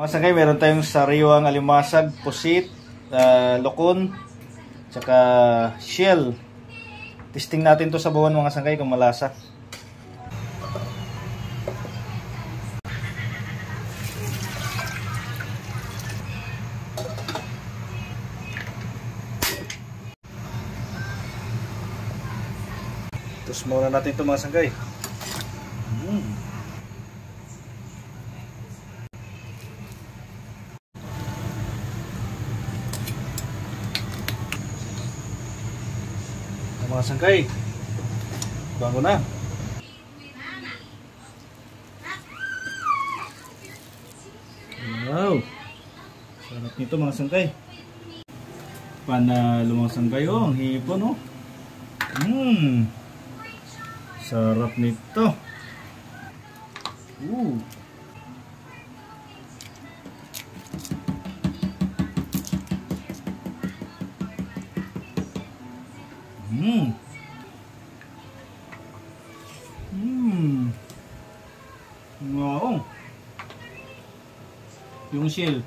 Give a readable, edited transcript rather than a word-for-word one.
Mga sangkay, meron tayong sariwang alimasag, pusit, lokon, tsaka shell. Testing natin to sa buwan mga sangkay kung malasa. Tapos muna natin ito mga sangkay. Mga sangkay, bago na. Wow, sarap nito mga sangkay. Panalo mga sangkay, oh, ang hipon, oh. Sarap nito. Wow. Yung shell